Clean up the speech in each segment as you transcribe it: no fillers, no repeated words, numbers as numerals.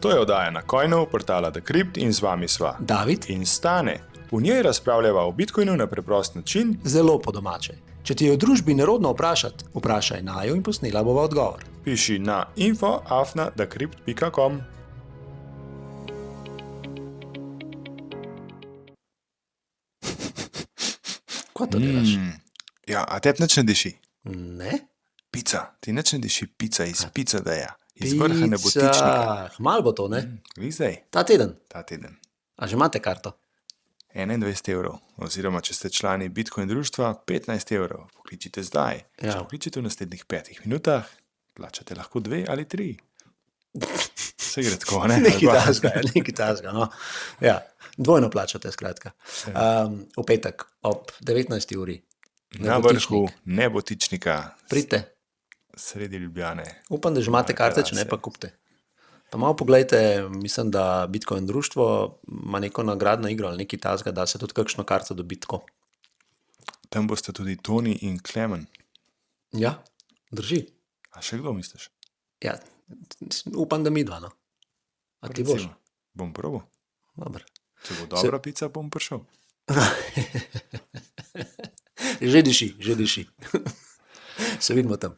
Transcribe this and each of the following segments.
To je oddaja na Coinov, portala Decrypt in z vami sva David in Stane. V njej razpravljava o Bitcoinu na preprost način. zelo po domače. Če ti je v družbi nerodno vprašati, vprašaj najo in posnela bova odgovor. Piši na info@decrypt.com. Kaj to delaš? Ja, a tebi nič ne diši? Ne? Pica, ti nič ne diši pica iz pica daja. Iz vrha nebotičnika. Pica. Mal bo to, ne? Vi zdaj, Ta teden. ta teden. A že imate karto? 21 evrov, oziroma če ste člani Bitcoin društva, 15 evrov. Pokličite zdaj. Ja. Če pokličite v naslednjih 5 minutah, plačate lahko 2 ali 3. Se gre tako, ne? Nekaj tasga, no. Ja, dvojno plačate, skratka. V petek ob 19. uri. Na vrhu nebotičnika, Pridite. sredi Ljubljane. Upam, da že imate karte, če ne pa kupite. Pa malo pogledajte, mislim, da Bitcoin društvo ima neko nagradno igro ali nekaj tasga, da se tudi kakšno karto dobiti tako. Tam boste tudi Toni in Klemen. Ja, drži. A še kdo misliš? Ja, upam, da mi dva, no. A ti boš? Recimo, bom probal. Dobro. Če bo dobra pica, bom prišel. Že diši. Se vidimo tam.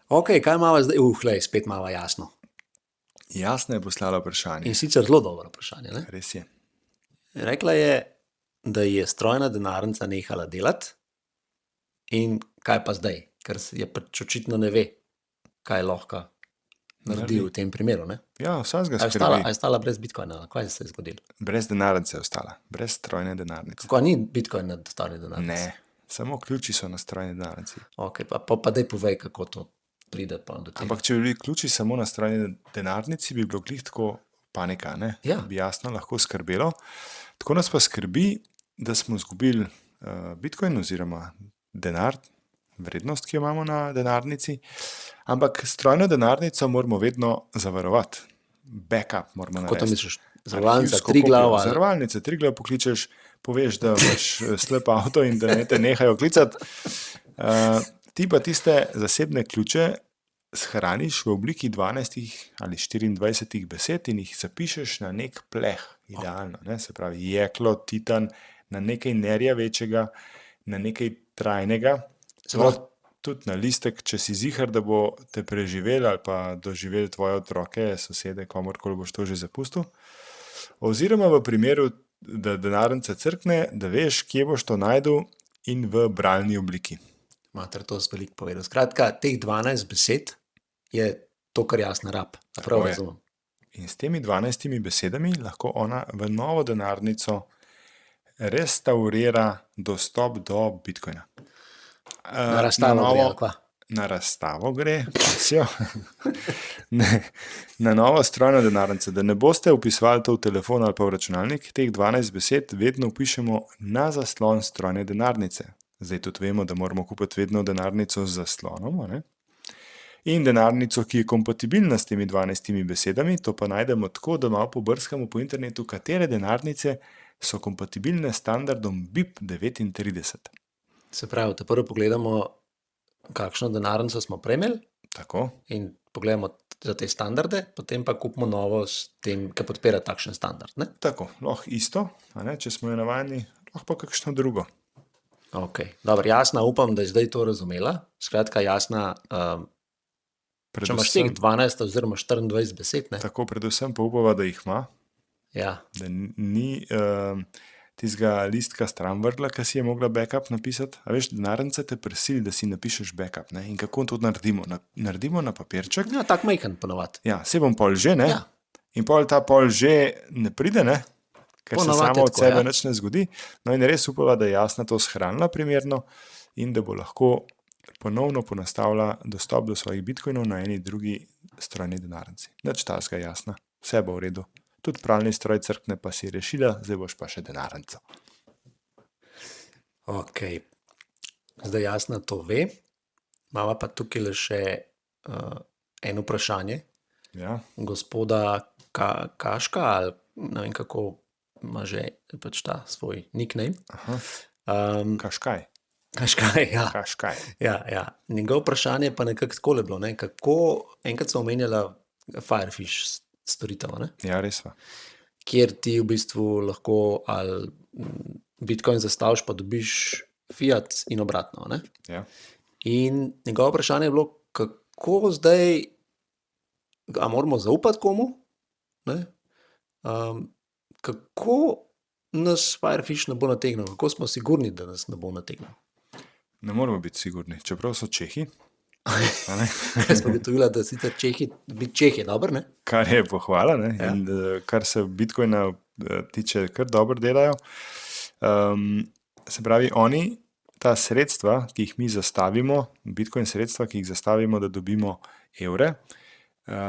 Ok, kaj imamo zdaj? Lej, spet imamo jasno. Jasno je poslala vprašanje. In sicer zelo dobro vprašanje. Ne? Res je. Rekla je, da je strojna denarnica nehala delati in kaj pa zdaj, ker je pač očitno ne ve, kaj lahko naredi v tem primeru. Ne? Ja, vsakega A skrbi. je ostala brez bitcoina? Kaj se je zgodilo? Brez denarnice je ostala. Brez strojne denarnice. Kako ni bitcoin na strojni denarnici? Ne, samo ključi so na strojni denarnici. Okay, pa daj povej, kako to pride pa do tega. Ampak če bi bili ključi samo na strojni denarnici, bi bilo glih tako panika, ne? Ja. Bi jasno lahko skrbelo. Tako nas pa skrbi, da smo izgubili Bitcoin oziroma denar, vrednost, ki jo imamo na denarnici, ampak strojno denarnico moramo vedno zavarovati. Backup moramo Kako to narediti. misliš? Zavarovalnica Arhivsko Triglav kopijo. ali- Zavarovalnica Triglav pokličeš, poveš, da imaš slep avto in da ne te nehajo klicati. Ti pa tiste zasebne ključe shraniš v obliki 12 ali 24 besed in jih zapišeš na nek pleh, idealno. Ne? Se pravi, jeklo, titan, na nekaj nerjavečega, na nekaj trajnega. Se pravi- Tudi na listek, če si zihar, da bo te preživel ali pa doživel tvoje otroke, sosede, komorkoli boš to že zapustil. Oziroma v primeru, da denarnica crkne, da veš, kje boš to najdel in v bralni obliki. Mater, to je veliko povedal. Skratka, teh 12 besed je to, kar jaz ne rab. Tako Prav je. razumem. In s temi 12 besedami lahko ona v novo denarnico restaurira dostop do Bitcoina. Na razstavo gre, ali kva? Na razstavo gre, pasijo. Ne, na novo strojno denarnico, da ne boste vpisovali to v telefon ali pa v računalnik, teh 12 besed vedno vpišemo na zaslon strojne denarnice. Zdaj tudi vemo, da moramo kupiti vedno denarnico z zaslonom, ne? In denarnico, ki je kompatibilna s temi 12 besedami, to pa najdemo tako, da malo pobrskamo po internetu, katere denarnice so kompatibilne s standardom BIP39. Se pravi, te prvo pogledamo, kakšno denarnico smo prejmeli Tako? in pogledamo za te standarde, potem pa kupimo novo s tem, ki podpira takšen standard. Ne? Tako, lahko isto, a ne, če smo jo navajeni, lahko pa kakšno drugo. Ok, dobro, Jasna, upam, da je zdaj to razumela. Skratka, Jasna, če imaš teh 12 oziroma 24 besed, ne? Tako, predvsem pa upava, da jih ima, Ja, da ni tistega listka stran vrgla, ki si je mogla backup napisati. A veš, denarnica te prisili, da si napišeš backup. Ne? In kako to naredimo? Naredimo na papirček. ja tak majhen ponovadi. Ja, se bom pol že, ne? Ja. In pol ta pol že ne pride, ne? Ker se Ponavadi samo je od tako, sebe ja. nič ne zgodi. No in res upava, da je Jasna to shranila primerno in da bo lahko ponovno ponastavila dostop do svojih bitcoinov na eni drugi strojni denarnici. Nič tasga, Jasna. Vse bo v redu. Tudi pralni stroj crkne pa si rešila, zdaj boš pa še denarnico. Ok, zdaj Jasna to ve. Imamo pa tukaj le še eno vprašanje. Ja, Gospoda Kaška, ali ne vem kako ima že pač ta svoj nickname. aha, Kaškaj. Kaškaj, ja. Kaškaj. Ja. Njegovo vprašanje pa nekako takole bilo. Ne? Kako, enkrat smo omenjali Firefish storitev, ne? Ja, res pa. Kjer ti v bistvu lahko ali Bitcoin zastaviš, pa dobiš fiat in obratno. Ne? Ja. In njegovo vprašanje je bilo, kako zdaj, a moramo zaupati komu? Ne? Kako nas Firefish ne bo nategnil, kako smo sigurni, da nas ne bo nategnil? Ne moramo biti sigurni, čeprav so Čehi. a ne? Jaz sem ugotovila, da sicer biti Čeh je dobro, ne? Kar je pohvala, ne? Ja. In kar se Bitcoina tiče, kar dobro delajo. Se pravi, oni ta sredstva, ki jih mi zastavimo, Bitcoin sredstva, ki jih zastavimo, da dobimo evre,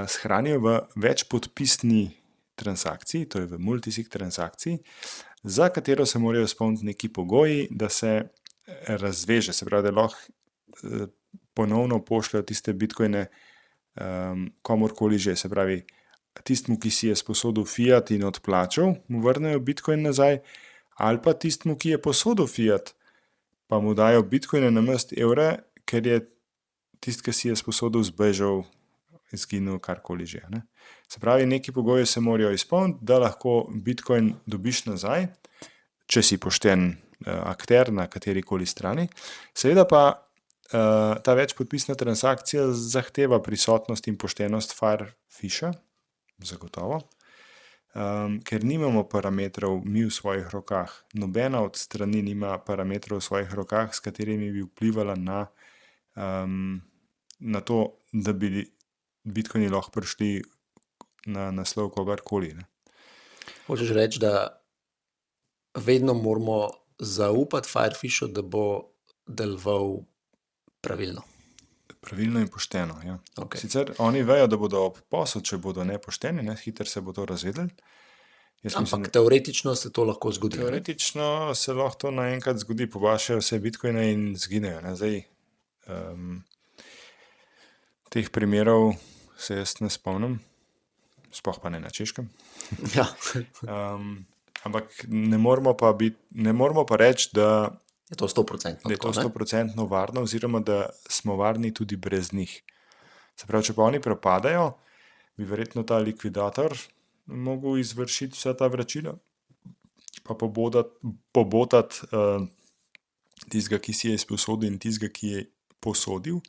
shranijo v večpodpisni transakciji, to je v multisig transakciji, za katero se morajo izpolniti neki pogoji, da se razveže, se pravi, da lahko ponovno pošljajo tiste bitcoine komorkoli že, se pravi, tistmu, ki si je sposodil fiat in odplačal, mu vrnejo bitcoin nazaj, ali pa tistmu, ki je posodil fiat, pa mu dajo bitcoine namesto evre, ker je tisti, ki si je sposodil, zbežal, izginil, karkoli že. Ne? Se pravi, neki pogoji se morajo izpolniti, da lahko bitcoin dobiš nazaj, če si pošten akter na katerikoli strani. Seveda pa ta večpodpisna transakcija zahteva prisotnost in poštenost Firefisha, zagotovo, ker nimamo parametrov mi v svojih rokah. Nobena od strani nima parametrov v svojih rokah, s katerimi bi vplivala na to, da bi bitcoini lahko prišli na naslov kogarkoli. Ne? Hočeš reči, da vedno moramo zaupati Firefishu, da bo deloval pravilno. Pravilno in pošteno, ja. Okay. Sicer oni vejo, da bodo ob poslu, če bodo nepošteni, ne, hitro se bo to razvedeli. Ampak teoretično se to lahko zgodi. Teoretično se lahko to naenkrat zgodi, pobašajo vse bitcoine in zginejo. Ne. Zdaj, teh primerov se jaz ne spomnim, sploh pa ne na Češkem. Ja. Ampak ne moramo pa reči, da je to 100%. Da je to 100% varno, oziroma da smo varni tudi brez njih. Se pravi, če pa oni propadajo, bi verjetno ta likvidator mogel izvršiti vsa ta vračila, pa pobotati tistega, ki si je izposodil, in tistega, ki je posodil.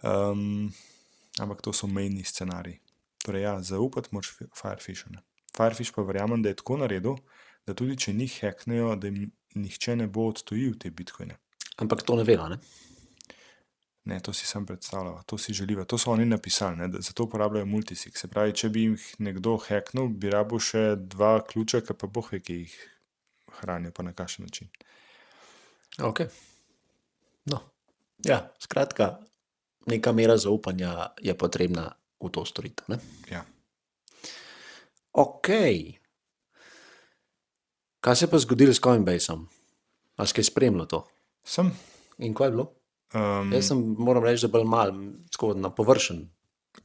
Ampak to so mejni scenariji. Torej, ja, zaupati moraš Firefishu. Firefish pa verjamem, da je tako naredil, da tudi če njih hacknejo, da jim nihče ne bo odtujil te bitcoine. Ampak to ne veva, ne? Ne, to si sam predstavljal, to si želiva. To so oni napisali, ne, da zato uporabljajo multisig. Se pravi, če bi jih nekdo hacknul, bi rabil še 2 ključa, ki pa boh ve, ki jih hranijo, pa na kakšen način. Ok. No, ja, skratka, neka mera zaupanja je potrebna v to storitev, ne? Ja. Ok. Kaj se je pa zgodilo s Coinbaseom? A si kaj spremljal to? Sem. In kaj je bilo? Jaz moram reči, da bolj malo, tako na površen.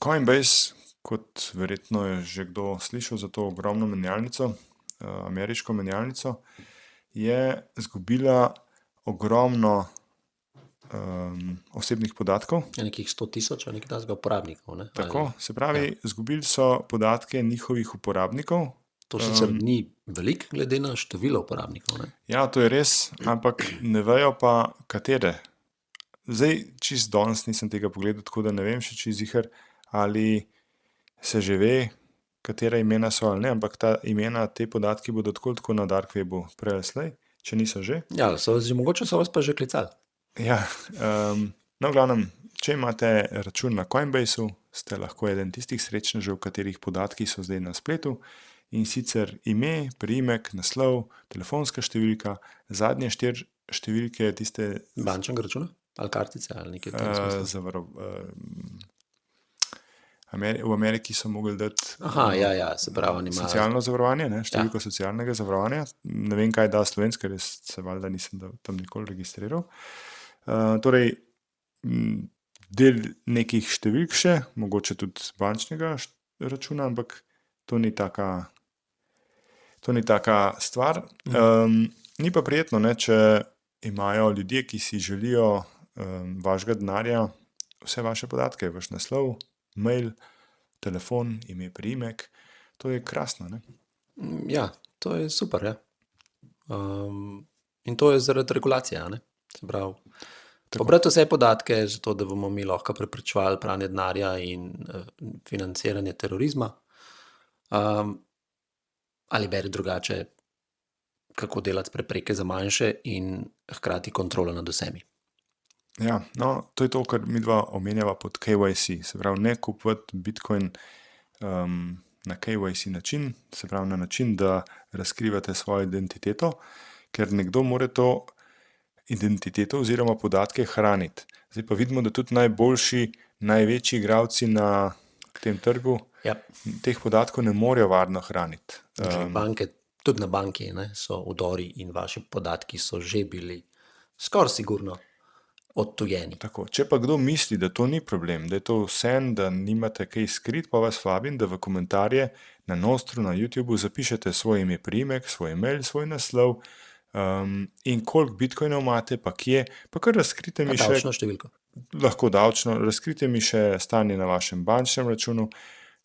Coinbase, kot verjetno je že kdo slišal za to ogromno menjalnico, ameriško menjalnico, je izgubila ogromno osebnih podatkov. Nekih 100,000 ali nekaj takega uporabnikov. Ne? Tako, se pravi, izgubili so podatke njihovih uporabnikov. To sicer ni veliko, glede na število uporabnikov. Ne? Ja, to je res, ampak ne vejo pa, katere. Zdaj, čist danes nisem tega pogledal, tako da ne vem še čist ziher, ali se že ve, katera imena so ali ne, ampak ta imena, te podatki bodo tako na dark webu prej ali slej, če niso že. Ja, mogoče so vas pa že klicali. Ja, no, v glavnem, če imate račun na Coinbaseu, ste lahko eden tistih srečnežev, katerih podatki so zdaj na spletu, in sicer ime, priimek, naslov, telefonska številka, zadnje 4 številke tiste... Bančnega računa? Ali kartice? Ali nekaj v Ameriki so mogli dati se pravi, nima... socialno zavarovanje, ne, številko socialnega zavarovanja. Ne vem, kaj da slovensko, ker se valjda nisem tam nikoli registriral. Torej, del nekih številk še, mogoče tudi bančnega računa, ampak to ni taka stvar. Ni pa prijetno, ne, če imajo ljudje, ki si želijo vašega denarja, vse vaše podatke, vaš naslov, mail, telefon, ime, priimek. To je krasno, ne? Ja, to je super. Ja. In to je zaradi regulacije. Ne? Se pravi, pobrati vse podatke, zato da bomo mi lahko preprečevali pranje denarja in financiranje terorizma. Ali beri drugače, kako delati prepreke za manjše in hkrati kontrolo nad vsemi. Ja, no, to je to, kar mi dva omenjava pod KYC. Se pravi, ne kupovati Bitcoin na KYC način, se pravi na način, da razkrivate svojo identiteto, ker nekdo mora to identiteto oziroma podatke hraniti. Zdaj pa vidimo, da tudi najboljši, največji igralci na tem trgu Ja. teh podatkov ne morejo varno hraniti. Banke, tudi na banki so vdori in vaši podatki so že bili skoraj sigurno odtujeni. Tako, če pa kdo misli, da to ni problem, da je to vsem, da nimate kaj skrit, pa vas vabim, da v komentarje na Nostru, na YouTubeu zapišete svoj ime, priimek, svoj e-mail, svoj naslov in koliko bitcoinov imate, pa kje, pa kar razkrite mi še, Davčno številko. lahko davčno, razkrite mi še stanje na vašem bančnem računu.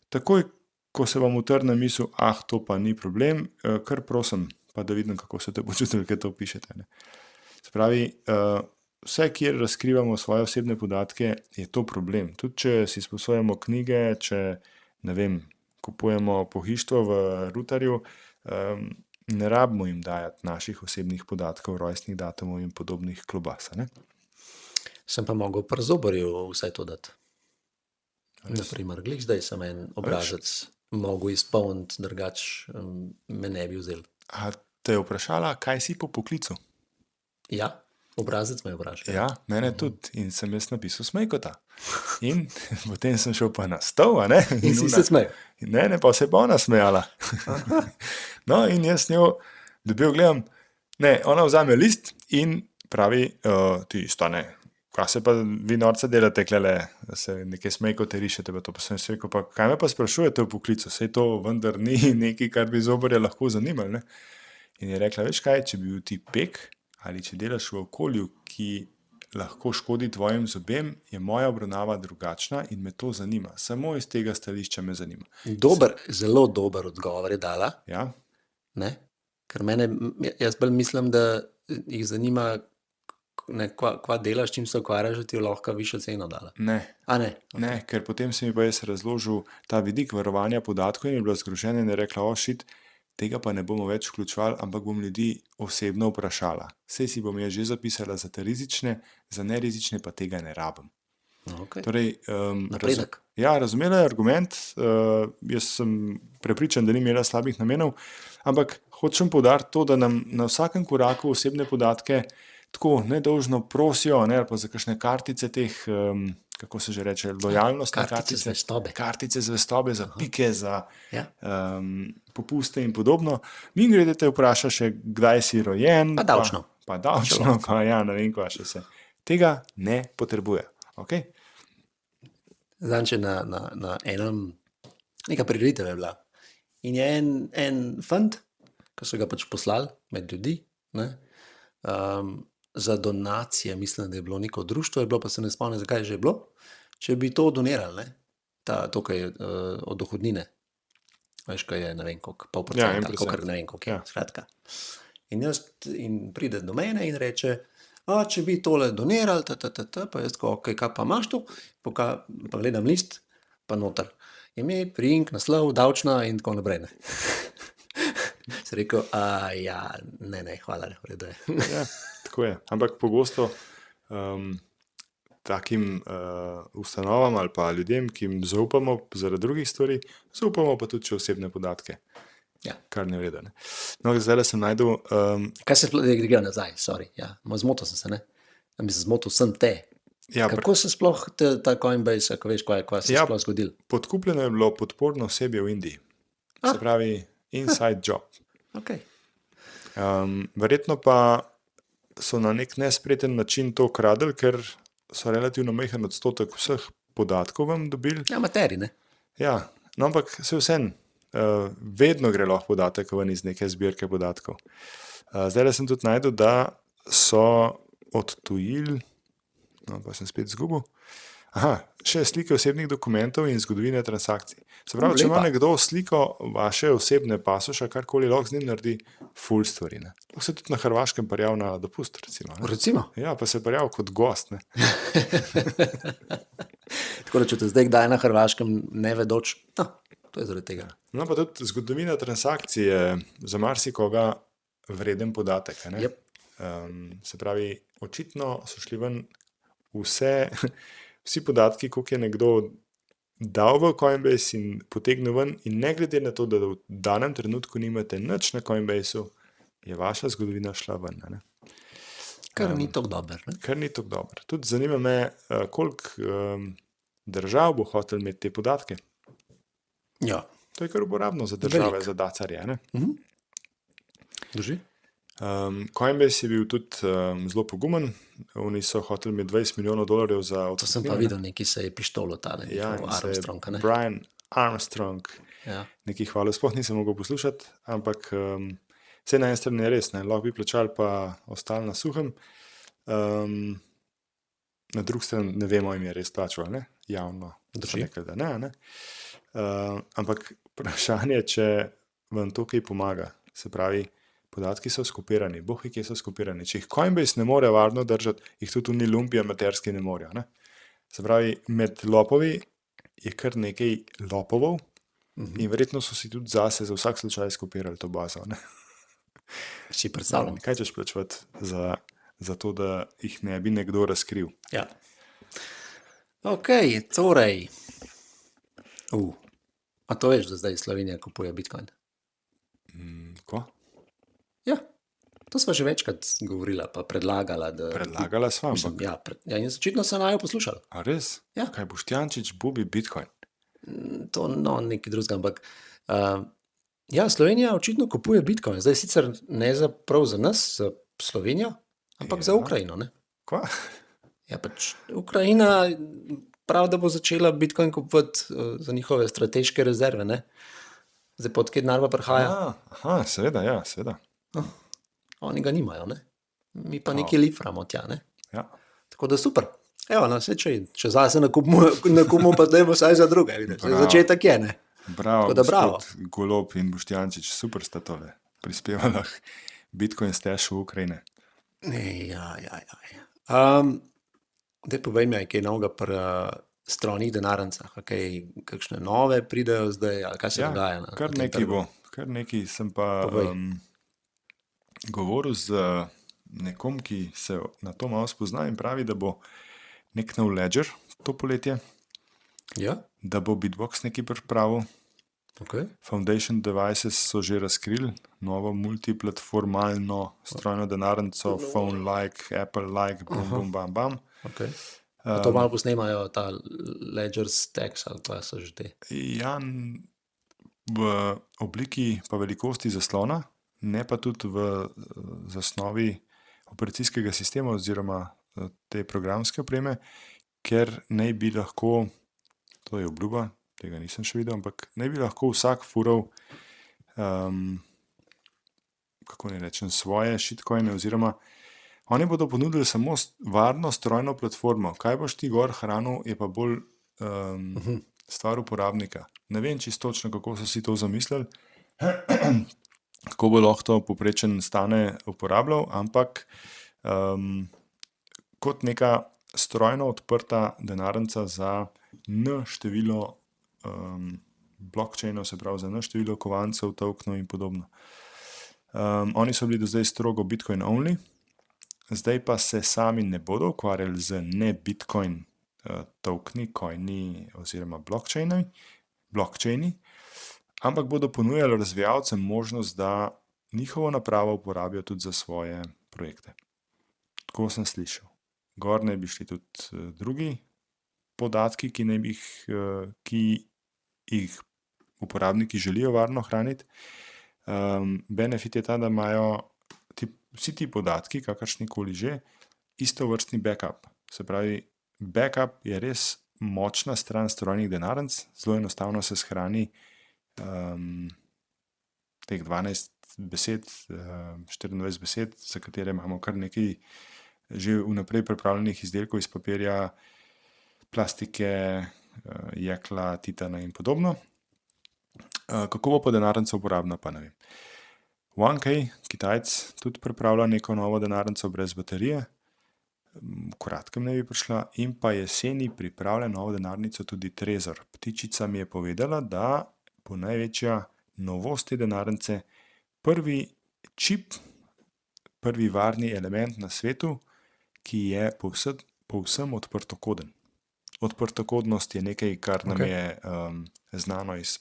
Takoj, ko se vam utrne misel, to pa ni problem, kar prosim, pa da vidim, kako se te počutili, kaj to pišete. Ne? Se pravi, vse, kjer razkrivamo svoje osebne podatke, je to problem. Tudi če si sposojamo knjige, če, ne vem, kupujemo pohištvo v Rutarju, ne rabimo jim dajati naših osebnih podatkov, rojstnih datumov in podobnih klobasa. Ne? Sem pa mogel pri zobarju vse to dati. Naprimer, glih zdaj sem en obrazec mogel izpolniti, drugače me ne bi vzel. A te je vprašala, kaj si po poklicu? Ja, obrazec me je vprašal. Ja, mene tudi. In sem jaz napisal Smejkota. In potem sem šel pa na stol, a ne? In si se smejal. Ne, pa se pa ona smejala. No, in jaz njo dobil, gledam, ne, ona vzame list in pravi, ti Stane, kaj se pa vi norca delate, klele, da se nekaj Smejkote rišete, pa to pa sem rekel, pa kaj me pa sprašujete v poklicu, sej to vendar ni nekaj, kar bi zobarja lahko zanimalo, ne? In je rekla, veš kaj, če bi bil ti pek, ali če delaš v okolju, ki lahko škodi tvojim zobem, je moja obravnava drugačna in me to zanima. Samo iz tega stališča me zanima. Zelo dober odgovor je dala. Ja? Ne? Ker jaz bolj mislim, da jih zanima, kva delaš, čim se ukvarjaš, da ti jo lahko višjo ceno dala. Ne. A ne? Ne, ker potem si mi pa jaz razložil ta vidik varovanja podatkov in je bila zgrožena in je rekla, tega pa ne bomo več vključevali, ampak bom ljudi osebno vprašala. Sej si bom jaz že zapisala za te rizične, za nerizične pa tega ne rabim. Okay. Torej, Napredek. razumela je argument, jaz sem prepričan, da ni imela slabih namenov, ampak hočem poudariti to, da nam na vsakem koraku osebne podatke tako nedolžno prosijo, ne, ali pa za kakšne kartice teh, kako se že reče, lojalnostne Kartice zvestobe. Kartice zvestobe za pike, za Ja. popuste in podobno. Mimogrede te vpraša še, kdaj si rojen. Pa davčno. Pa davčno, pa ja, ne vem, kva še se. Tega ne potrebuje. Okay? Zanče na enem, neka prireditev je bila. In je en fant, ki so ga pač poslali med ljudi, ne, za donacije, mislim, da je bilo neko društvo, je bilo, pa se ne spomnim, zakaj je že bilo, če bi to donirali, ne, to, kar je od dohodnine. Veš, kaj je, ne vem, koliko, pol procenta, koliko, ne vem, koliko je, skratka. In pride do mene in reče, če bi tole donirali, pa jaz tako, kaj pa imaš tu, pa gledam list, pa noter. Ime, priimek, naslov, davčna in tako naprej. Se rekel, ja, ne, hvala, v redu je. Ja, tako je. Ampak pogosto takim ustanovam ali pa ljudem, ki jim zaupamo zaradi drugih stvari, zaupamo pa tudi osebne podatke. Ja. Kar ne vrede. Ne? No, zdaj sem najdel... Kaj se gre nazaj, sorry. Ja. Zmotil sem se, ne? Zmotil sem te. Ja, kako se sploh ta Coinbase, ako veš, kaj se sploh zgodil? Podkupljeno je bilo podporno osebje v Indiji. Se pravi, inside job. Okay. Verjetno pa so na nek nespreten način to kradli, ker so relativno majhen odstotek vseh podatkov vam dobili. Ja, materi, ne? Ja, no, ampak se vsem. Vedno gre lahko podatek ven iz neke zbirke podatkov. Zdaj sem tudi najdel, da so odtujili, no pa sem spet izgubil, Aha, še slike osebnih dokumentov in zgodovine transakcij. Se pravi, če ima lepa. nekdo sliko vaše osebne pasoša, karkoli lahko z njim naredi, full stvari. Ne? Lahko se tudi na Hrvaškem parjav na dopust, recimo. Ne? Recimo. Ja, pa se parjav kot gost. Ne? Tako da, če te zdaj kdaj na Hrvaškem ne vedoč, no, to je zaradi tega. No, pa tudi zgodovina transakcij je za marsikoga vreden podatek. a ne? Yep. Se pravi, očitno so šli ven vsi podatki, koliko je nekdo dal v Coinbase in potegnil ven, in ne glede na to, da v danem trenutku nimate nič na Coinbaseu, je vaša zgodovina šla ven. a Ne? Kar ni tako dober. Ne? Kar ni tako dobro. Tudi zanima me, koliko držav bo hotel imeti te podatke. Ja, To je kar uporabno za države, Veliko. za dacarje. Ne? drži. Coinbase je bil tudi zelo pogumen. Oni so hoteli imeti $20 milijonov za To sem odkupnino, pa ne. videl, neki se je pištolo tale, Ja, njihov in se je Armstrong. Ne? Brian Armstrong Ja. nekaj hvalil, sploh nisem mogel poslušati, ampak vse na eni strani je res, ne, lahko bi plačali, pa ostali na suhem. Na drugi strani ne vemo, jim je res plačal, ali ne, javno. So Drži. rekli, da ne, a ne. Ampak vprašanje, če vam to kaj pomaga. Se pravi, podatki so skopirani, boh ve, kje so skopirani. Če jih Coinbase ne more varno držati, jih tudi ni lumpi amaterski ne morejo. Ne? Se pravi, med lopovi je kar nekaj lopovov in verjetno so si tudi zase za vsak slučaj skopirali to bazo. Ne? Si predstavljam. Kaj češ plačevati za to, da jih ne bi nekdo razkril? Ja. Ok, torej. A to veš, da zdaj Slovenija kupuje Bitcoin? Ko? Ja, to smo že večkrat govorila, pa predlagala. Da, Predlagala sva, Mislim, ampak in začetno se naj poslušali. a res? Ja. Kaj Boštjančič bubi Bitcoin? To no, nekaj drugega, ampak ja, Slovenija očitno kupuje Bitcoin. Zdaj sicer ne prav za nas, za Slovenijo, ampak za Ja. Ukrajino. Ne? Kva? Ja, pač Ukrajina prav, da bo začela Bitcoin kupovati za njihove strateške rezerve. Ne? Zdaj pod kje denar pa prihaja? Aha, seveda, ja, seveda. Oni ga nimajo, ne? Mi pa Kao. nekaj liframo tja. Ne? Ja. Tako da super. Evo, no, če zase nakupimo, pa dajmo vsaj za druge. vidiš. Bravo. Začetek je, ne? Bravo, Tako da bravo. gospod Golob in Boštjančič, super sta tole prispevala k Bitcoin stashu Ukrajine. Ja. Daj povej mi, kaj je novega pri strojnih denarnicah, kakšne nove pridejo zdaj, ali kaj se Ja, dogaja na kar tem nekaj trgu? bo. Kar nekaj sem pa Povej. govoril z nekom, ki se na to malo spozna in pravi, da bo nek nov ledger to poletje, Ja, da bo Bitbox nekaj pripravil. ok. Foundation Devices so že razkrili novo multiplatformalno strojno denarnico, phone-like, Apple-like, bum, bam, bam. Okay. A to malo posnemajo, ta Ledger Stacks ali pa so že te. Ja, v obliki pa velikosti zaslona, ne pa tudi v zasnovi operacijskega sistema oziroma te programske opreme, ker naj bi lahko, to je obljuba, tega nisem še videl, ampak naj bi lahko vsak fural, kako ne rečem, svoje shitcoine, oziroma oni bodo ponudili samo varno strojno platformo. Kaj boš ti gor hranil, je pa bolj stvar uporabnika. Ne vem čisto točno, kako so si to zamislili, kako bo lahko to povprečen stane uporabljal, ampak kot neka strojno odprta denarnica za n število blockchainov, se pravi za n število kovancev, tokenov in podobno. Oni so bili do zdaj strogo Bitcoin only, zdaj pa se sami ne bodo ukvarjali z ne Bitcoin tokeni, coini oziroma blockchaini, ampak bodo ponujali razvijalcem možnost, da njihovo napravo uporabijo tudi za svoje projekte. Tako sem slišal. Gor naj bi šli tudi drugi podatki, ki jih uporabniki želijo varno hraniti. Benefit je ta, da imajo vsi ti podatki, kakršnikoli že, istovrstni backup. Se pravi, backup je res močna stran strojnih denarnic, zelo enostavno se shrani teh 12 besed, 24 besed, za katere imamo kar nekaj že vnaprej pripravljenih izdelkov iz papirja, plastike, jekla, titana in podobno. Kako bo pa denarnica uporabna, pa ne vem. OneKey, Kitajc, tudi pripravlja neko novo denarnico brez baterije. V kratkem ne bi prišla. In pa jeseni pripravlja novo denarnico tudi Trezor. Ptičica mi je povedala, da bo največja novost te denarnice prvi čip, prvi varni element na svetu, ki je povsem odprtokoden. Odprtokodnost je nekaj, kar nam je znano iz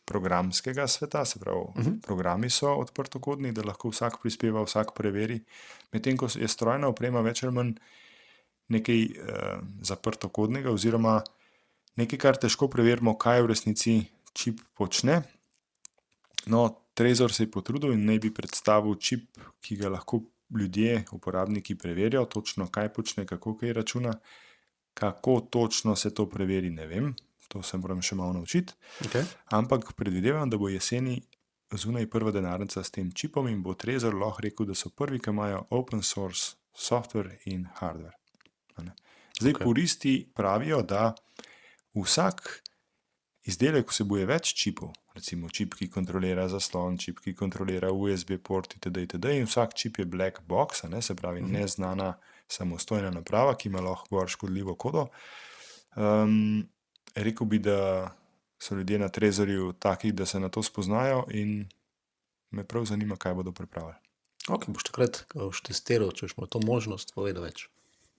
programskega sveta, se pravi, programi so odprtokodni, da lahko vsak prispeva, vsak preveri. Medtem ko je strojna oprema več ali manj nekaj zaprtokodnega oziroma nekaj, kar težko preverimo, kaj v resnici čip počne. No, Trezor se je potrudil in naj bi predstavil čip, ki ga lahko ljudje, uporabniki preverijo, točno kaj počne, kako kaj računa. Kako točno se to preveri, ne vem. To se moram še malo naučiti. Okay. Ampak predvidevam, da bo jeseni zunaj prva denarnica s tem čipom in bo Trezor lahko rekel, da so prvi, ki imajo open source software in hardware. Zdaj, puristi pravijo, da vsak izdelek vsebuje več čipov, recimo čip, ki kontrolira zaslon, čip, ki kontrolira USB port itd. In vsak čip je black box, se pravi neznana samostojna naprava, ki ima lahko gor škodljivo kodo. Rekel bi, da so ljudje na Trezorju taki, da se na to spoznajo in me prav zanima, kaj bodo pripravili. Ok, boš takrat, ko boš testiral, če boš imel to možnost, povedal več.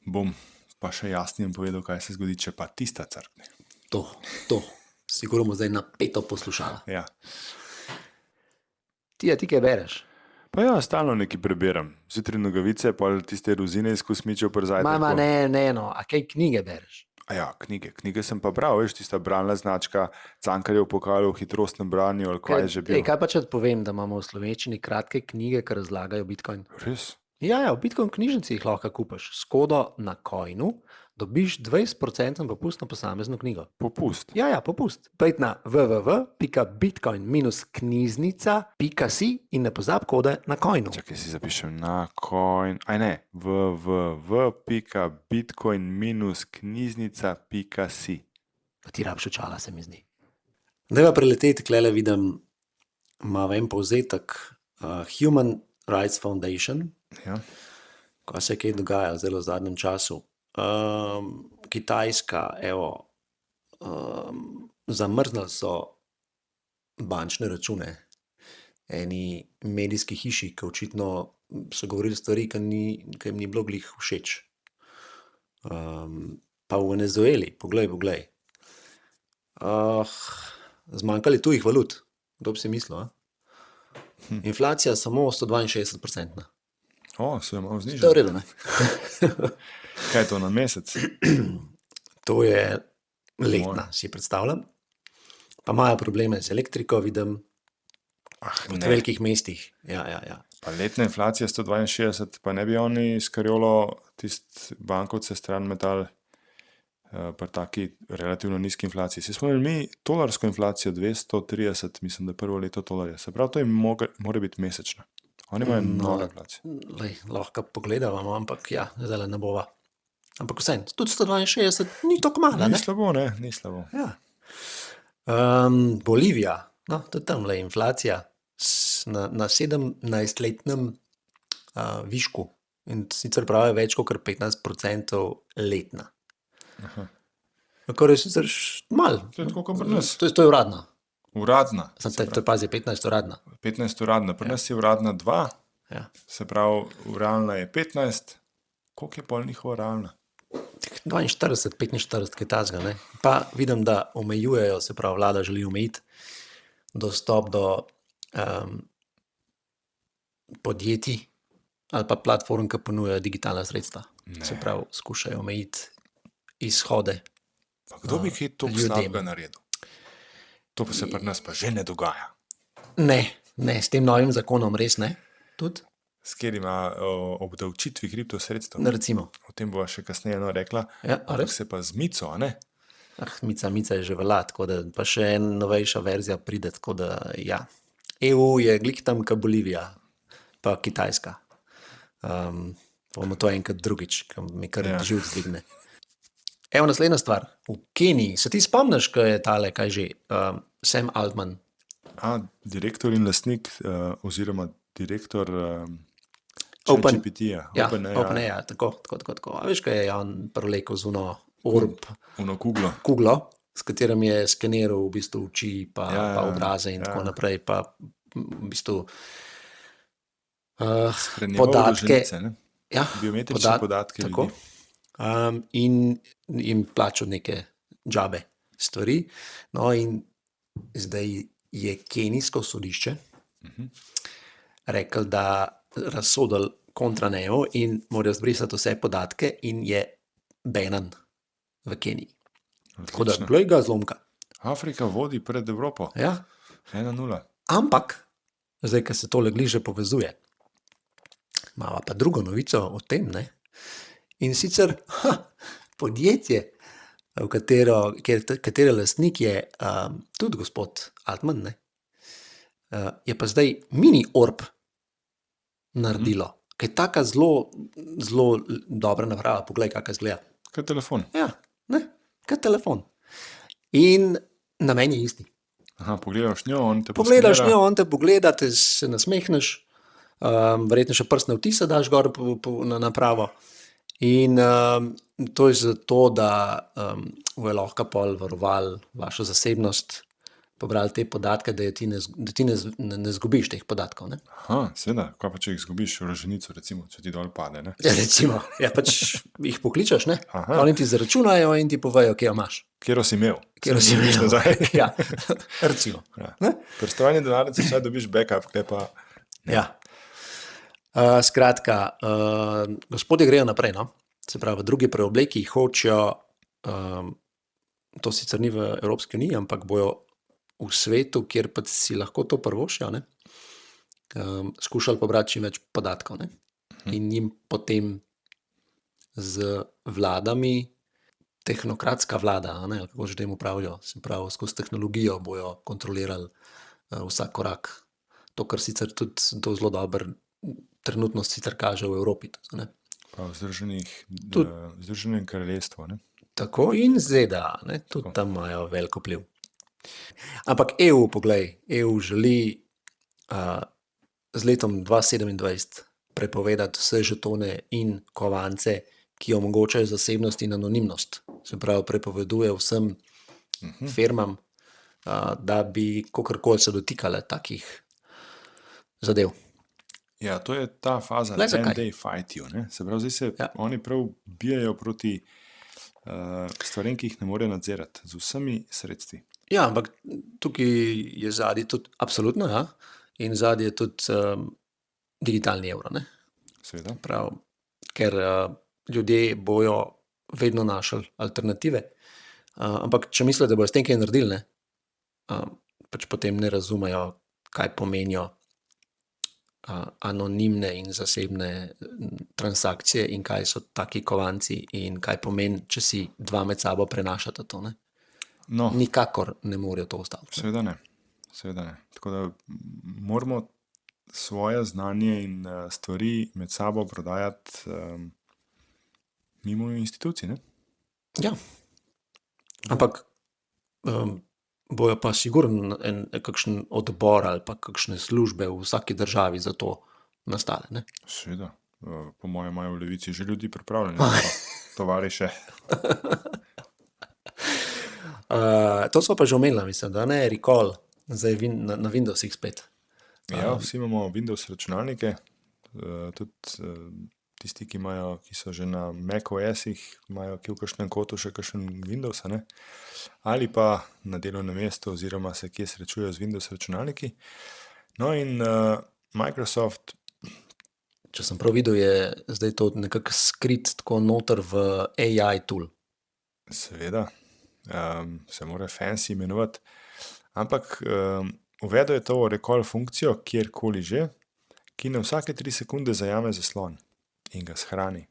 Bom pa še jasnim povedal, kaj se zgodi, če pa tista crkne. To. Sigurno bomo zdaj napeto poslušala. Ja. Ti kaj bereš? Pa ja, stalno nekaj preberem. Zjutraj nogavice, pol tiste rozine iz kosmičev prezajte. A kaj knjige bereš? A ja, knjige sem pa bral, veš, tista bralna značka Cankarjev pokal v hitrostnem branju, ali kaj je že bil. Kaj pa če povem, da imamo v slovenščini kratke knjige, ki razlagajo Bitcoin? Res? Ja, v Bitcoin knjižnici jih lahko kupiš. S kodo na coinu dobiš 20% popust na posamezno knjigo. Popust? Ja, popust. Pojdite na www.bitcoin-knjižnica.si in ne pozab kode na coinu. Čakaj, si zapišem na coin, www.bitcoin-knjižnica.si. Ti rabiš očala, se mi zdi. Dajva preleteti, klele vidim, ima en povzetek Human Rights Foundation. Ja. Kaj se kaj dogaja zelo v zadnjem času. Kitajska, zamrznili so bančne račune eni medijski hiši, ki očitno so govorili stvari, ki jim ni bilo glih všeč. Pa v Venezueli, poglej. Zmanjkali tujih valut, kdo bi si mislil, Inflacija samo 162%. Se je malo znižal. To je v redu, ne? Kaj je to na mesec? To je letna, si predstavljam. Pa imajo probleme z elektriko, vidim, v velikih mestih. Ja. Pa letna inflacija 162, pa ne bi oni s Karjolo tist bankovce stran metal pri taki relativno nizki inflaciji. Si smo imeli mi tolarsko inflacijo 230, mislim, da prvo leto tolarja. Se pravi, to jim mora biti mesečna. Oni imajo noro inflacijo. Lahko pogledamo, ampak ja, zdaj ne bova. Ampak vseeno, tudi 162 ni tako malo, ne? Ni slabo. Ja. Bolivija, tudi tam je inflacija na 17-letnem višku. In sicer pravi več kot 15% letna. Kar je sicer malo. To je tako kot pri nas. To je uradna. Uradna. To je pazi, 15 uradna. 15 uradna, pri nas je uradna 2, Ja. se pravi, uradna je 15. Koliko je pol njihova realna? 42, 45, kaj tazga, ne? Pa vidim, da omejujejo, se pravi, vlada želi omejiti dostop do podjetij ali pa platform, ki ponujajo digitalna sredstva. Se pravi, skušajo omejiti izhode. Pa kdo bi kaj toliko slabega naredil? To pa se pri nas pa že ne dogaja. Ne, s tem novim zakonom res ne. Tudi? S katerim ima obdavčitvi kriptosredstev. Recimo. O tem bova še kasneje rekla. Ja, ampak se pa z Mico, a ne? Mica je že velja, tako da pa še en novejša verzija pride, tako da ja. EU je glih tam, kot Bolivija, pa Kitajska. Bomo to enkrat drugič, ki mi kar živc dvigne. Evo naslednja stvar. V Keniji, se ti spomniš, kaj je tale, kaj že, Sam Altman? Direktor in lastnik, oziroma direktor Open- ChatGPT-ja, Ja, OpenAI, OpenAI, tako. A veš, kaj je on prevlekel z uno orb ono kuglo. kuglo, s katerim je skeniral v bistvu oči, pa, Ja, pa obraze in tako naprej, pa v bistvu Shranjeval podatke. roženice, ne? Ja, Biometrične podatke tako. ljudi. In jim plačal neke džabe stvari. No, in zdaj je kenijsko sodišče rekel, da razsodil kontra njemu in morajo zbrisati vse podatke in je banan v Keniji. Tako da, Odlično. glej ga zlomka. Afrika vodi pred Evropo. Ja. 1-0. Ampak, zdaj, ko se tole bliže povezuje, imamo pa drugo novico o tem, ne? In sicer podjetje, katere lastnik je tudi gospod Altman, ne? Je pa zdaj mini orb naredilo, ki je taka zelo, zelo dobra naprava. Poglej, kako izgleda. Kaj telefon? Ja, ne, kot telefon. In namen je isti. Pogledaš njo, on te Pogledaš poskenira. njo, on te pogleda, te se nasmehneš, verjetno še prstne vtise daš gor na napravo. In to je zato, da bojo lahko pol varovali vašo zasebnost, pobrali te podatke, da ti ne izgubiš teh podatkov. Ne? Seveda, kaj pa če jih izgubiš v roženico, recimo, če ti dol pade, ne? Ja, recimo, pač jih pokličeš, ne? Aha. Oni ti zaračunajo in ti povejo, kje jo imaš. Kjero si imel? Kjer si Dobiš imel. nazaj. Ja, recimo. Ja. Ne? Pri strovanju denarnice vsaj dobiš backup, kaj pa Ja. Skratka, gospodje grejo naprej. No? Se pravi, drugi preobleki hočejo, to sicer ni v Evropski uniji, ampak bojo v svetu, kjer pa si lahko to prvošijo, skušali pobrati čim več podatkov. Ne? In jim potem z vladami, tehnokratska vlada, ali kako že temu pravijo, se pravi, skozi tehnologijo bojo kontrolirali vsak korak. To, kar sicer tudi to zelo dobro trenutno sicer kaže v Evropi. Ne? pa v Združenem kraljestvu, ne? Tako in ZDA, ne? Tudi tam imajo veliko vpliv. Ampak EU, poglej, EU želi z letom 2027 prepovedati vse žetone in kovance, ki omogočajo zasebnost in anonimnost. Se pravi, prepoveduje vsem firmam, da bi kakorkoli se dotikale takih zadev. Ja, to je ta faza, Glej, zakaj? they fight you, ne? Se pravi, zdaj se Ja. oni prav bijajo proti stvarem, ki jih ne morejo nadzirati, z vsemi sredstvi. Ja, ampak tukaj je zadnji tudi, absolutno, ja, in zadnji je tudi digitalni evro, ne? Seveda. Prav, ker ljudje bojo vedno našli alternative, ampak če mislijo, da bojo s tem kaj naredili, ne, pač potem ne razumejo, kaj pomenijo anonimne in zasebne transakcije in kaj so taki kovanci in kaj pomeni, če si dva med sabo prenašata to. Ne? No, Nikakor ne morejo to ustaviti. seveda ne. Seveda ne. Tako da moramo svoje znanje in stvari med sabo prodajati mimo institucij, ne? Ja. Ampak bojo pa sigurno kakšen odbor ali pa kakšne službe v vsaki državi za to nastale. Ne? Seveda. Po mojem imajo v Levici že ljudi pripravljeni, tovariše. To smo pa že omenili, mislim, da ne, recall, zdaj na Windowsih spet. Ja, vsi imamo Windows računalnike, tudi tisti, ki so že na macOS-ih, imajo ki v kakšnem kotu še kakšen Windows, ne? Ali pa na delovnem mestu oziroma se kje srečujejo z Windows računalniki. No in Microsoft, Če sem prav videl, je zdaj to nekako skrit tako noter v AI tool. seveda, se mora fancy imenovati, ampak uvedel je to recall funkcijo kjerkoli že, ki na vsake 3 sekunde zajame zaslon in ga shrani.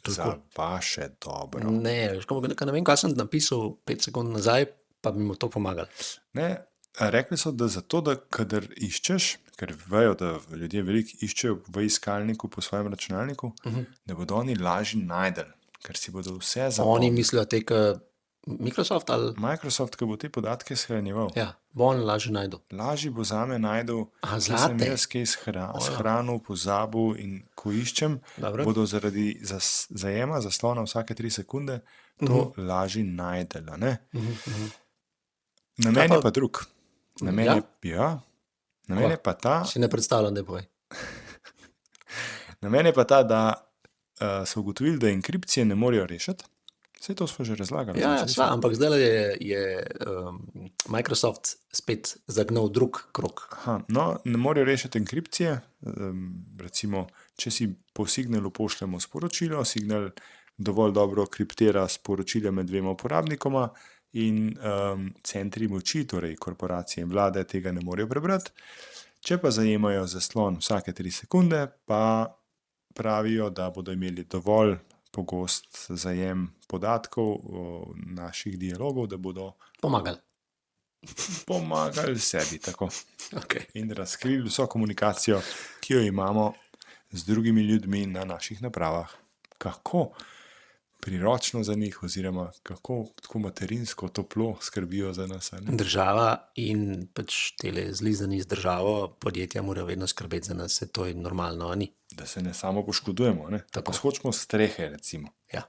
Za vaše dobro. Ne, ne vem, kaj sem napisal 5 sekund nazaj, pa bi mu to pomagali. Ne, rekli so, da zato, da kadar iščeš, ker vejo, da ljudje veliko iščejo v iskalniku po svojem računalniku, da bodo oni lažje najdeli, ker si bodo vse Oni zapomnili. mislijo te, Microsoft ali Microsoft, ki bo te podatke shranjeval, ja, bo on lažje najdu. lažje bo zame najdel, A če sem zate? jaz kaj Ojo. shranil, pozabil in ko iščem, Dobro. bodo zaradi zajema zaslona vsake 3 sekunde to lažje najdela. Ne? Namen pa- je pa drug. Namen Ja? namen je pa ta, Si ne predstavljam, da je boj. namen je pa ta, da so ugotovili, da enkripcije ne morejo rešiti. Vse to smo že razlagali. Ja, saj sva, ampak zdaj je Microsoft spet zagnal drug krog. Aha, no, ne morejo rešiti enkripcije. Recimo, če si po Signalu pošljemo sporočilo, Signal dovolj dobro kriptira sporočila med dvema uporabnikoma in centri moči, torej korporacije in vlade, tega ne morejo prebrati. Če pa zajemajo zaslon vsake 3 sekunde, pa pravijo, da bodo imeli dovolj pogost zajem podatkov naših dialogov, da bodo Pomagali. pomagali sebi tako Okay. in razkrili vso komunikacijo, ki jo imamo z drugimi ljudmi na naših napravah. Kako priročno za njih, oziroma kako tako materinsko toplo skrbijo za nas. Država in pač tele zlizani z državo, podjetja morajo vedno skrbeti za nas, to je normalno, a ni. Da se ne samo poškodujemo, ne? Tako skočimo strehe, recimo. Ja.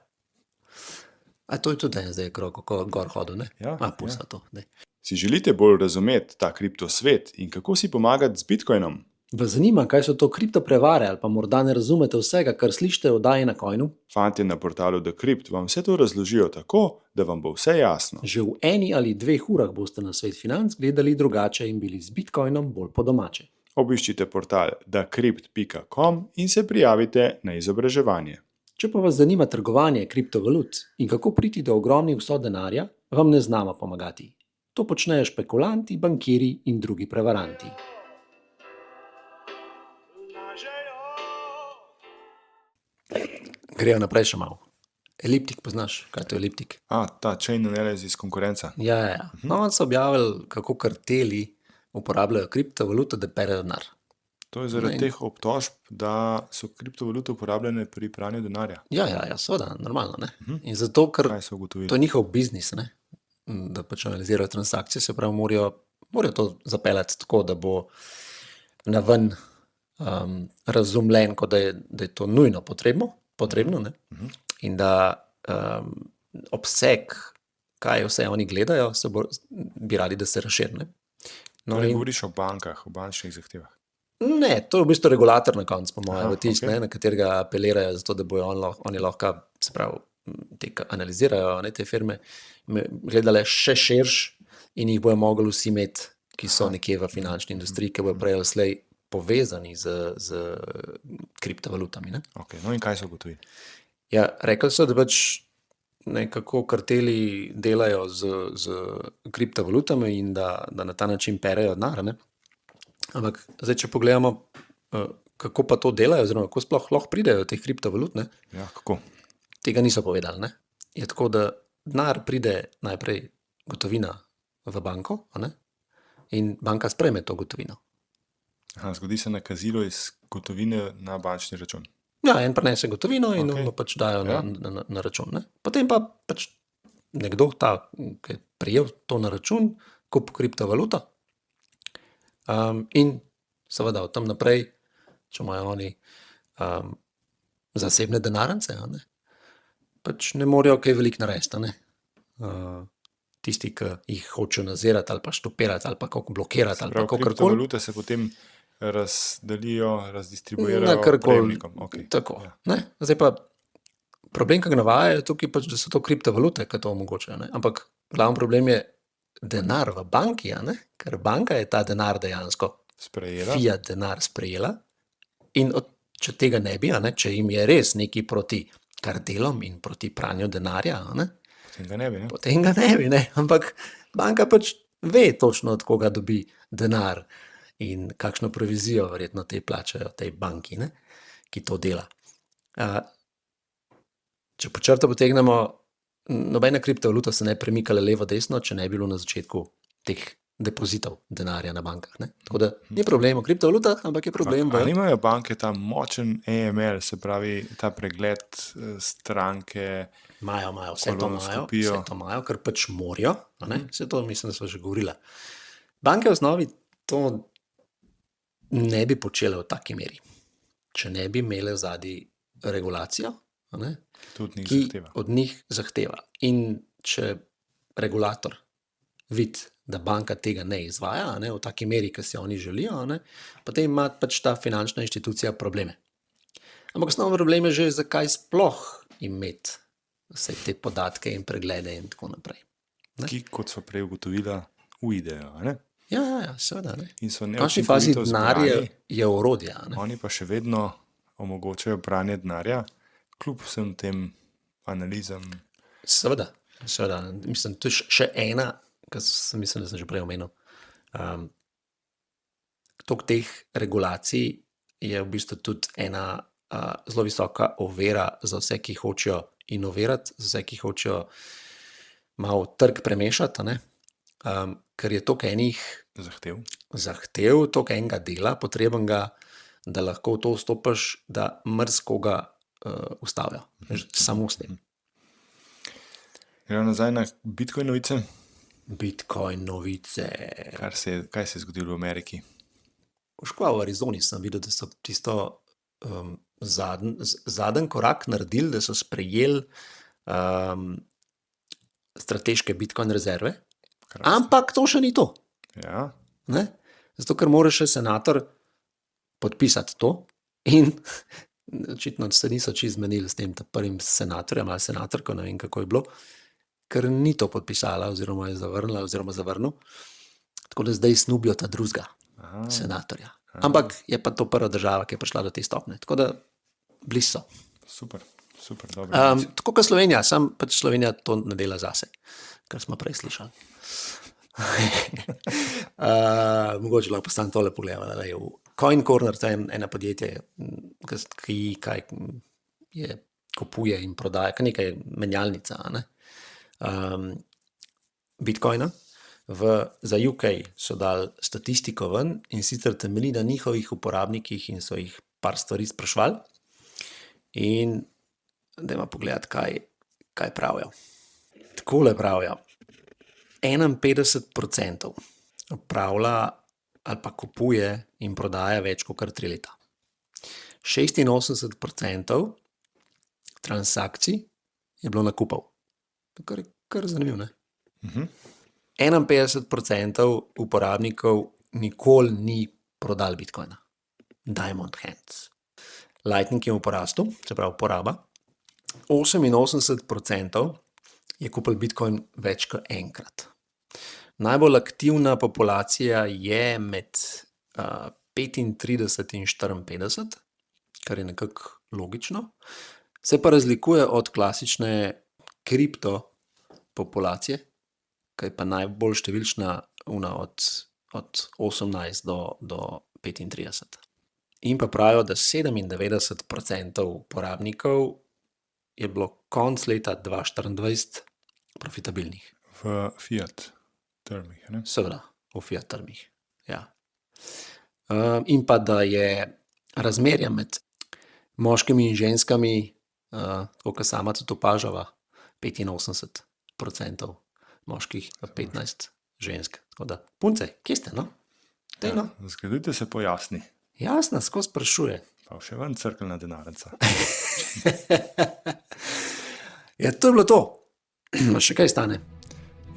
A to je tudi en zdaj krog, kako gor hodil, ne? Ja, Pusa to, ne. Si želite bolj razumeti ta kriptosvet in kako si pomagati z Bitcoinom? Vas zanima, kaj so to kriptoprevare, ali pa morda ne razumete vsega, kar slišite o oddaji Na Coinu? Fantje na portalu Decrypt vam vse to razložijo tako, da vam bo vse jasno. Že v 1 ali 2 urah boste na svet financ gledali drugače in bili z Bitcoinom bolj po domače. Obiščite portal decrypt.com in se prijavite na izobraževanje. Če pa vas zanima trgovanje kriptovalut in kako priti do ogromnih vsot denarja, vam ne znamo pomagati. To počnejo špekulanti, bankiri in drugi prevaranti. Grejo naprej še malo. Eliptik poznaš, kaj to je eliptik? Ta chain analysis konkurenca. Ja. No, on so objavili, kako karteli uporabljajo kriptovalute, da perejo denar. To je zaradi teh obtožb, da so kriptovalute uporabljene pri pranju denarja. Ja, seveda, normalno. Ne? In zato, ker Kaj so ugotovili? to je njihov biznis, ne? Da pač analizirajo transakcije, se pravi, morajo to zapeljati tako, da bo naven razumljen, kot da je to nujno potrebno ne? In da obseg, kaj vse oni gledajo, bi radi, da se razširi. No, ne govoriš o bankah, o bančnih zahtevah. Ne, to je v bistvu regulator na koncu, po mojem, okay. Na katerega apelirajo, zato da bojo oni lahko, se pravi, analizirajo te firme, gledale še širš in jih bojo mogli vsi imeti, ki so nekje v finančni industriji, ki bojo prej ali slej povezani z kriptovalutami. Ne? Okay. No in kaj so ugotovili? Ja, rekli so, da pač nekako karteli delajo z kriptovalutami in da na ta način perejo denar. Ampak zdaj, če pogledamo, kako pa to delajo, oziroma kako sploh lahko pridejo do teh kriptovalut, ne? Ja, kako? Tega niso povedali. Ne? Je tako, da denar pride najprej gotovina v banko, in banka sprejme to gotovino. Zgodi se nakazilo iz gotovine na bančni račun. Ja, en prenese gotovino in pač dajo na račun. Ne? Potem pa pač nekdo, ki je prijel to na račun, kupi kriptovaluto. In seveda od tam naprej, če imajo oni zasebne denarnice, pač ne morejo kaj veliko narediti. Tisti, ki jih hočejo nadzirati ali pa štopirati ali pa kako blokirati. Kriptovalute se potem razdelijo, razdistribuirajo prejemnikom. Okay. Tako. Ja. Zdaj pa problem, ki ga navajajo, je tukaj pač, da so to kriptovalute, ki to omogočajo. Ampak glavni problem je denar v banki, ker banka je ta denar dejansko sprejela. Fiat denar sprejela in če tega ne bi, če jim je res neki proti kartelom in proti pranju denarja, potem ga ne bi. Ampak banka pač ve točno, od koga dobi denar in kakšno provizijo verjetno te plačajo tej banki, ki to dela. Če po črto potegnemo, nobena kriptovaluta se ne premikala levo desno, če ne bi bilo na začetku teh depozitov denarja na bankah. Ne? Tako da ni problem v kriptovalutah, ampak je problem Ali v... imajo banke ta močen AML, se pravi ta pregled stranke? Imajo, vse kolonoskopijo. to imajo, ker pač morajo. Vse to mislim, da smo že govorili. Banke v osnovi to ne bi počele v taki meri, če ne bi imele zadnji regulacijo, Tudi njih ki zahteva. od njih zahteva. In če regulator vidi, da banka tega ne izvaja v taki meri, ki si oni želijo, potem ima pač ta finančna inštitucija probleme. Ampak osnovni problem je že, zakaj sploh imeti vse te podatke in preglede in tako naprej. Ki, kot so prej ugotovila, uidejo. Ja, seveda. In so V končni fazi neučinkovito denar zbrani, je orodje. oni pa še vedno omogočajo pranje denarja, kljub vsem tem analizam. Seveda. Mislim, to je še ena, kar sem mislil, da sem že prej omenil. Tok teh regulacij je v bistvu tudi ena zelo visoka ovira za vse, ki hočejo inovirati, za vse, ki hočejo malo trg premešati, ker je toliko enih zahtev, toliko enega dela potrebnega, da lahko v to vstopiš, da marsikoga ustavijo. Samo s tem. Gremo nazaj na Bitcoin novice. Bitcoin novice. Kaj se je zgodilo v Ameriki? V Arizoni sem videl, da so tisto zadnji korak naredili, da so sprejeli strateške Bitcoin rezerve. Krasno. Ampak to še ni to. Ja. Zato, ker mora še senator podpisati to in očitno se niso čisto zmenili s tem prvim senatorjem ali senatorko, ne vem, kako je bilo, ker ni to podpisala oziroma je zavrnila oziroma zavrnil. Tako da zdaj snubijo ta drugega senatorja. Ampak je pa to prva država, ki je prišla do te stopnje. Tako da blizu. Super, dobro. Tako kot Slovenija, sam pač Slovenija to ne dela zase, kar smo prej slišali. Mogoče lahko postam tole pogledala. Coin Corner, to je ena podjetje, ki kupuje in prodaja, kar nekaj menjalnica, Bitcoina. Za UK so dali statistiko ven in sicer temelji na njihovih uporabnikih in so jih par stvari sprašvali. In dajmo pogledati, kaj pravijo. Takole pravijo. 51% upravlja ali pa kupuje in prodaja več kot 3 leta. 86% transakcij je bilo nakupov. To je kar zanimivo, ne? 51% uporabnikov nikoli ni prodal Bitcoina. Diamond hands. Lightning je v porastu, se pravi poraba. 88% je kupil Bitcoin več kot enkrat. Najbolj aktivna populacija je med 35 in 54, kar je nekako logično. Se pa razlikuje od klasične kripto populacije, ki je pa najbolj številčna od 18 do 35. In pa pravijo, da 97% uporabnikov je bilo konc leta 2024 profitabilnih. V fiat termih, ne? Seveda, v fiat termih, ja. In pa da je razmerje med moškimi in ženskami, kot sama tudi opažava, 85% moških, 15 žensk. Tako da, punce, kje ste, no? Ja, zgledujte se pojasni. Jasno, skozi sprašuje. Pa še ven crkljna denarnica. Ja, to je bilo to. Še kaj stane?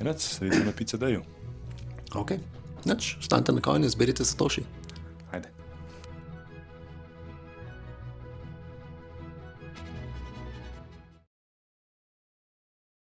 Rad, se vidimo na Pizza Dayu. Ok, nič, ostanite na Coinu, zberite satoshi.